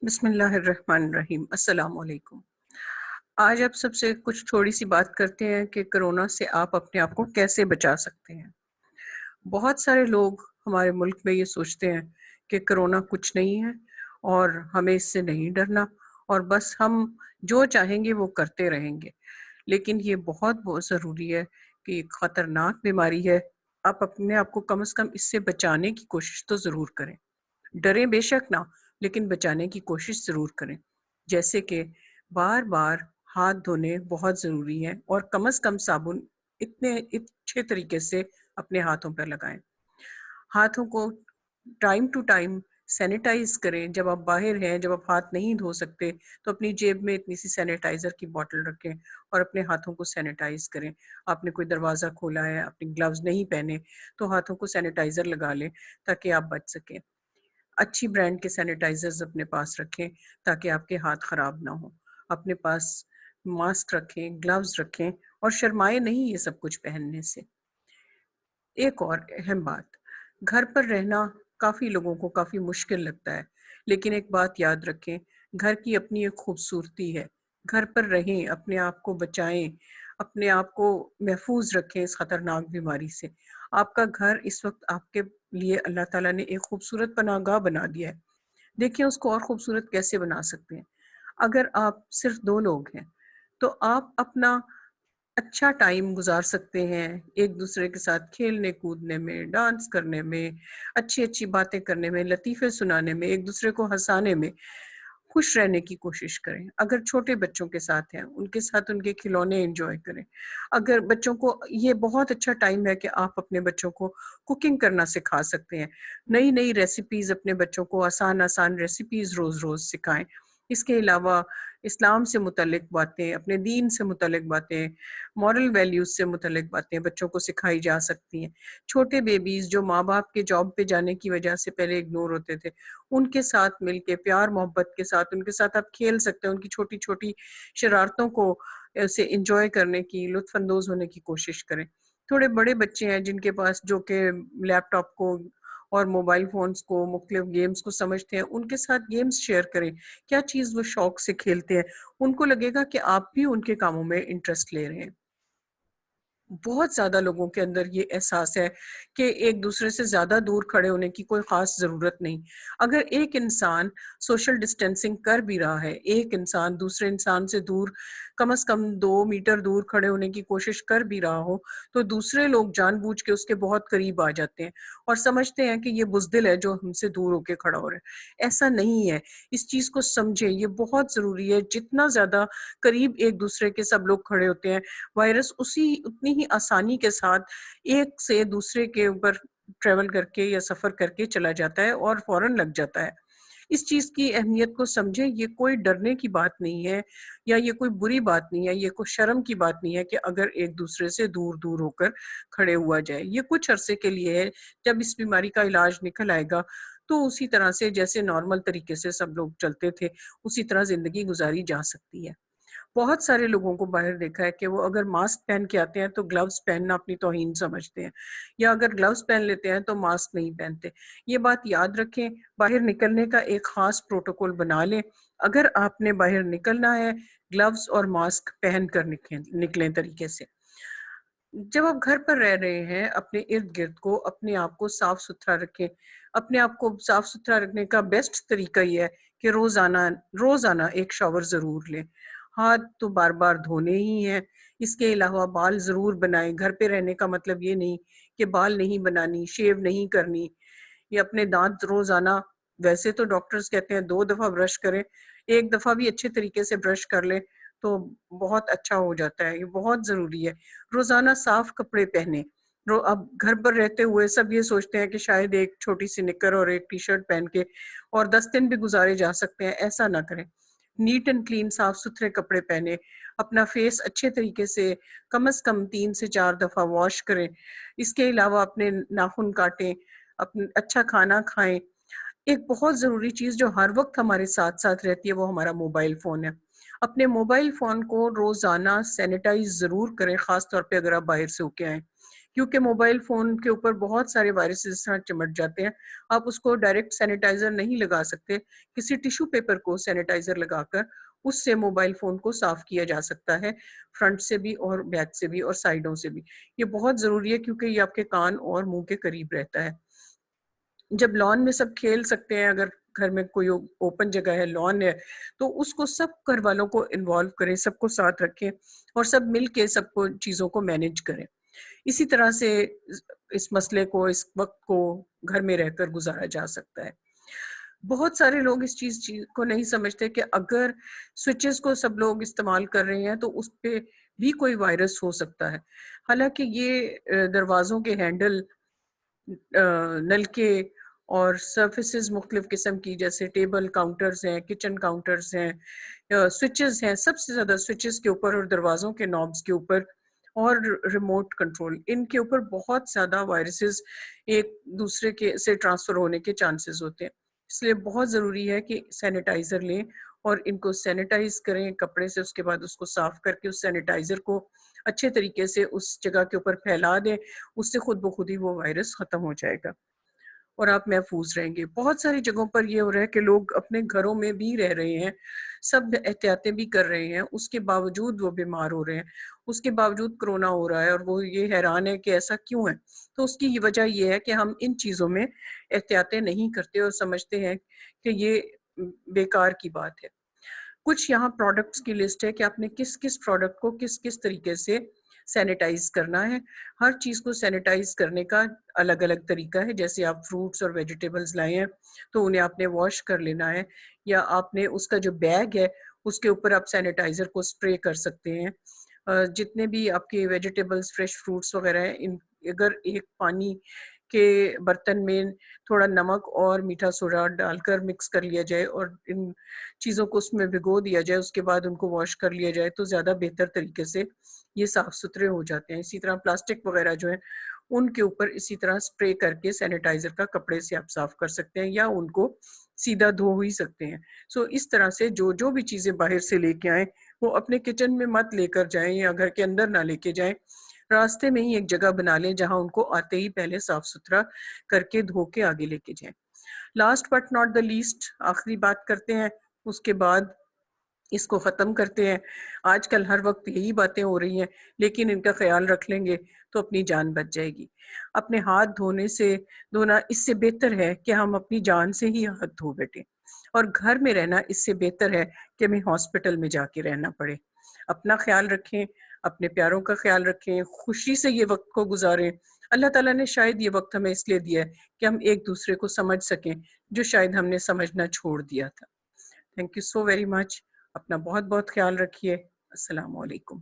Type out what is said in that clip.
بسم اللہ الرحمن الرحیم۔ السلام علیکم۔ آج آپ سب سے کچھ تھوڑی سی بات کرتے ہیں کہ کرونا سے آپ اپنے آپ کو کیسے بچا سکتے ہیں۔ بہت سارے لوگ ہمارے ملک میں یہ سوچتے ہیں کہ کرونا کچھ نہیں ہے اور ہمیں اس سے نہیں ڈرنا، اور بس ہم جو چاہیں گے وہ کرتے رہیں گے، لیکن یہ بہت بہت ضروری ہے کہ ایک خطرناک بیماری ہے۔ آپ اپنے آپ کو کم از کم اس سے بچانے کی کوشش تو ضرور کریں۔ ڈریں بے شک نہ، لیکن بچانے کی کوشش ضرور کریں، جیسے کہ بار بار ہاتھ دھونے بہت ضروری ہے، اور کم از کم صابن اتنے اچھے طریقے سے اپنے ہاتھوں پر لگائیں۔ ہاتھوں کو ٹائم ٹو ٹائم سینیٹائز کریں۔ جب آپ باہر ہیں، جب آپ ہاتھ نہیں دھو سکتے تو اپنی جیب میں اتنی سی سینیٹائزر کی بوٹل رکھیں اور اپنے ہاتھوں کو سینیٹائز کریں۔ آپ نے کوئی دروازہ کھولا ہے، اپنی گلوز نہیں پہنے تو ہاتھوں کو سینیٹائزر لگا لیں تاکہ آپ بچ سکیں۔ اچھی برانڈ کے سینیٹائزرز اپنے پاس رکھیں تاکہ آپ کے ہاتھ خراب نہ ہوں۔ اپنے پاس ماسک رکھیں، گلوز رکھیں، اور شرمائے نہیں یہ سب کچھ پہننے سے۔ ایک اور اہم بات، گھر پر رہنا کافی لوگوں کو کافی مشکل لگتا ہے، لیکن ایک بات یاد رکھیں، گھر کی اپنی ایک خوبصورتی ہے۔ گھر پر رہیں، اپنے آپ کو بچائیں، اپنے آپ کو محفوظ رکھیں اس خطرناک بیماری سے۔ آپ کا گھر اس وقت آپ کے لیے اللہ تعالیٰ نے ایک خوبصورت پناہ گاہ بنا دیا ہے۔ دیکھیں اس کو اور خوبصورت کیسے بنا سکتے ہیں۔ اگر آپ صرف 2 لوگ ہیں تو آپ اپنا اچھا ٹائم گزار سکتے ہیں ایک دوسرے کے ساتھ کھیلنے کودنے میں، ڈانس کرنے میں، اچھی اچھی باتیں کرنے میں، لطیفے سنانے میں، ایک دوسرے کو ہنسانے میں۔ خوش رہنے کی کوشش کریں۔ اگر چھوٹے بچوں کے ساتھ ہیں، ان کے ساتھ ان کے کھلونے انجوائے کریں۔ اگر بچوں کو، یہ بہت اچھا ٹائم ہے کہ آپ اپنے بچوں کو کوکنگ کرنا سکھا سکتے ہیں۔ نئی نئی ریسیپیز اپنے بچوں کو، آسان آسان ریسیپیز روز روز سکھائیں۔ اس کے علاوہ اسلام سے متعلق باتیں، اپنے دین سے متعلق باتیں، مورل ویلیوز سے متعلق باتیں بچوں کو سکھائی جا سکتی ہیں۔ چھوٹے بیبیز جو ماں باپ کے جاب پہ جانے کی وجہ سے پہلے اگنور ہوتے تھے، ان کے ساتھ مل کے پیار محبت کے ساتھ ان کے ساتھ آپ کھیل سکتے ہیں، ان کی چھوٹی چھوٹی شرارتوں کو سے انجوائے کرنے کی، لطف اندوز ہونے کی کوشش کریں۔ تھوڑے بڑے بچے ہیں جن کے پاس، جو کہ لیپ ٹاپ کو اور موبائل فونز کو، مختلف گیمز کو سمجھتے ہیں، ان کے ساتھ گیمز شیئر کریں۔ کیا چیز وہ شوق سے کھیلتے ہیں، ان کو لگے گا کہ آپ بھی ان کے کاموں میں انٹرسٹ لے رہے ہیں۔ بہت زیادہ لوگوں کے اندر یہ احساس ہے کہ ایک دوسرے سے زیادہ دور کھڑے ہونے کی کوئی خاص ضرورت نہیں۔ اگر ایک انسان سوشل ڈسٹینسنگ کر بھی رہا ہے، ایک انسان دوسرے انسان سے دور، کم از کم 2 میٹر دور کھڑے ہونے کی کوشش کر بھی رہا ہو، تو دوسرے لوگ جان بوجھ کے اس کے بہت قریب آ جاتے ہیں اور سمجھتے ہیں کہ یہ بزدل ہے جو ہم سے دور ہو کے کھڑا ہو رہا ہے۔ ایسا نہیں ہے، اس چیز کو سمجھیں، یہ بہت ضروری ہے۔ جتنا زیادہ قریب ایک دوسرے کے سب لوگ کھڑے ہوتے ہیں، وائرس اتنی ہی آسانی کے ساتھ ایک سے دوسرے کے اوپر ٹریول کر کے یا سفر کر کے چلا جاتا ہے اور فوراً لگ جاتا ہے۔ اس چیز کی اہمیت کو سمجھیں، یہ کوئی ڈرنے کی بات نہیں ہے یا یہ کوئی بری بات نہیں ہے، یہ کوئی شرم کی بات نہیں ہے کہ اگر ایک دوسرے سے دور دور ہو کر کھڑے ہوا جائے۔ یہ کچھ عرصے کے لیے ہے، جب اس بیماری کا علاج نکل آئے گا تو اسی طرح سے جیسے نارمل طریقے سے سب لوگ چلتے تھے اسی طرح زندگی گزاری جا سکتی ہے۔ بہت سارے لوگوں کو باہر دیکھا ہے کہ وہ اگر ماسک پہن کے آتے ہیں تو گلوز پہننا اپنی توہین سمجھتے ہیں، یا اگر گلوز پہن لیتے ہیں تو ماسک نہیں پہنتے۔ یہ بات یاد رکھیں، باہر نکلنے کا ایک خاص پروٹوکول بنا لیں۔ اگر آپ نے باہر نکلنا ہے، گلوز اور ماسک پہن کر نکلیں طریقے سے۔ جب آپ گھر پر رہ رہے ہیں، اپنے ارد گرد کو، اپنے آپ کو صاف ستھرا رکھیں۔ اپنے آپ کو صاف ستھرا رکھنے کا بیسٹ طریقہ یہ ہے کہ روزانہ ایک شاور ضرور لیں۔ ہاتھ تو بار بار دھونے ہی ہیں۔ اس کے علاوہ بال ضرور بنائیں۔ گھر پہ رہنے کا مطلب یہ نہیں کہ بال نہیں بنانی، شیو نہیں کرنی، یا اپنے دانت روزانہ، ویسے تو ڈاکٹرز کہتے ہیں 2 دفعہ برش کریں، 1 دفعہ بھی اچھے طریقے سے برش کر لیں تو بہت اچھا ہو جاتا ہے۔ یہ بہت ضروری ہے۔ روزانہ صاف کپڑے پہنے۔ اب گھر پر رہتے ہوئے سب یہ سوچتے ہیں کہ شاید ایک چھوٹی سی نکر اور ایک ٹی شرٹ پہن کے اور 10 دن بھی گزارے جا سکتے ہیں، ایسا نہ کریں۔ نیٹ اینڈ کلین، صاف ستھرے کپڑے پہنے، اپنا فیس اچھے طریقے سے کم از کم 3 سے 4 دفعہ واش کریں۔ اس کے علاوہ اپنے ناخن کاٹیں، اچھا کھانا کھائیں۔ ایک بہت ضروری چیز جو ہر وقت ہمارے ساتھ ساتھ رہتی ہے وہ ہمارا موبائل فون ہے۔ اپنے موبائل فون کو روزانہ سینیٹائز ضرور کریں، خاص طور پہ اگر آپ باہر سے ہو کے آئیں، کیونکہ موبائل فون کے اوپر بہت سارے وائرسز اس طرح چمٹ جاتے ہیں. آپ اس کو ڈائریکٹ سینیٹائزر نہیں لگا سکتے. کسی ٹیشو پیپر کو سینیٹائزر لگا کر اس سے موبائل فون کو صاف کیا جا سکتا ہے، فرنٹ سے بھی اور بیک سے بھی اور سائیڈوں سے بھی. یہ بہت ضروری ہے کیونکہ یہ آپ کے کان اور منہ کے قریب رہتا ہے. جب لان میں سب کھیل سکتے ہیں، اگر گھر میں کوئی اوپن جگہ ہے، لان ہے، تو اس کو سب گھر والوں کو انوالو کریں، سب کو ساتھ رکھیں اور سب مل کے سب کو چیزوں کو مینیج کریں. اسی طرح سے اس مسئلے کو، اس وقت کو گھر میں رہ کر گزارا جا سکتا ہے. بہت سارے لوگ اس چیز کو نہیں سمجھتے کہ اگر سوئچز کو سب لوگ استعمال کر رہے ہیں تو اس پہ بھی کوئی وائرس ہو سکتا ہے. حالانکہ یہ دروازوں کے ہینڈل، نلکے اور سرفیسز مختلف قسم کی، جیسے ٹیبل کاؤنٹرز ہیں، کچن کاؤنٹرز ہیں، سوئچز ہیں، سب سے زیادہ سوئچز کے اوپر اور دروازوں کے نابز کے اوپر اور ریموٹ کنٹرول، ان کے اوپر بہت زیادہ وائرسز ایک دوسرے کے سے ٹرانسفر ہونے کے چانسز ہوتے ہیں. اس لیے بہت ضروری ہے کہ سینیٹائزر لیں اور ان کو سینیٹائز کریں کپڑے سے، اس کے بعد اس کو صاف کر کے اس سینیٹائزر کو اچھے طریقے سے اس جگہ کے اوپر پھیلا دیں. اس سے خود بخود ہی وہ وائرس ختم ہو جائے گا اور آپ محفوظ رہیں گے. بہت ساری جگہوں پر یہ ہو رہا ہے کہ لوگ اپنے گھروں میں بھی رہ رہے ہیں، سب احتیاطیں بھی کر رہے ہیں، اس کے باوجود وہ بیمار ہو رہے ہیں، اس کے باوجود کرونا ہو رہا ہے، اور وہ یہ حیران ہے کہ ایسا کیوں ہے. تو اس کی وجہ یہ ہے کہ ہم ان چیزوں میں احتیاطیں نہیں کرتے اور سمجھتے ہیں کہ یہ بیکار کی بات ہے. کچھ یہاں پروڈکٹس کی لسٹ ہے کہ آپ نے کس کس پروڈکٹ کو کس کس طریقے سے سینیٹائز کرنا ہے. ہر چیز کو سینیٹائز کرنے کا الگ الگ طریقہ ہے. جیسے آپ فروٹس اور ویجیٹیبلز لائے ہیں تو انہیں آپ نے واش کر لینا ہے، یا آپ نے اس کا جو بیگ ہے اس کے اوپر آپ سینیٹائزر کو اسپرے کر سکتے ہیں. جتنے بھی آپ کے ویجیٹیبلز، فریش فروٹس وغیرہ ہیں، اگر ایک پانی کے برتن میں تھوڑا نمک اور میٹھا سوڈا ڈال کر مکس کر لیا جائے اور ان چیزوں کو اس میں بھگو دیا جائے، اس کے بعد ان کو واش کر لیا جائے، تو زیادہ بہتر طریقے سے یہ صاف ستھرے ہو جاتے ہیں. اسی طرح پلاسٹک وغیرہ جو ہیں ان کے اوپر اسی طرح اسپرے کر کے سینیٹائزر کا کپڑے سے آپ صاف کر سکتے ہیں، یا ان کو سیدھا دھو ہی سکتے ہیں. اس طرح سے جو بھی چیزیں باہر سے لے کے آئیں وہ اپنے کچن میں مت لے کر جائیں یا گھر کے اندر نہ لے کے جائیں. راستے میں ہی ایک جگہ بنا لیں جہاں ان کو آتے ہی پہلے صاف ستھرا کر کے دھو کے آگے لے کے جائیں. Last but not the least, آخری بات کرتے ہیں، اس کے بعد اس کو ختم کرتے ہیں. آج کل ہر وقت یہی باتیں ہو رہی ہیں، لیکن ان کا خیال رکھ لیں گے تو اپنی جان بچ جائے گی. اپنے ہاتھ دھونا اس سے بہتر ہے کہ ہم اپنی جان سے ہی ہاتھ دھو بیٹھیں، اور گھر میں رہنا اس سے بہتر ہے کہ ہمیں ہاسپٹل میں جا کے رہنا پڑے. اپنا خیال رکھیں، اپنے پیاروں کا خیال رکھیں، خوشی سے یہ وقت کو گزاریں. اللہ تعالیٰ نے شاید یہ وقت ہمیں اس لیے دیا ہے کہ ہم ایک دوسرے کو سمجھ سکیں، جو شاید ہم نے سمجھنا چھوڑ دیا تھا. Thank you so very much. اپنا بہت بہت خیال رکھیے. السلام علیکم.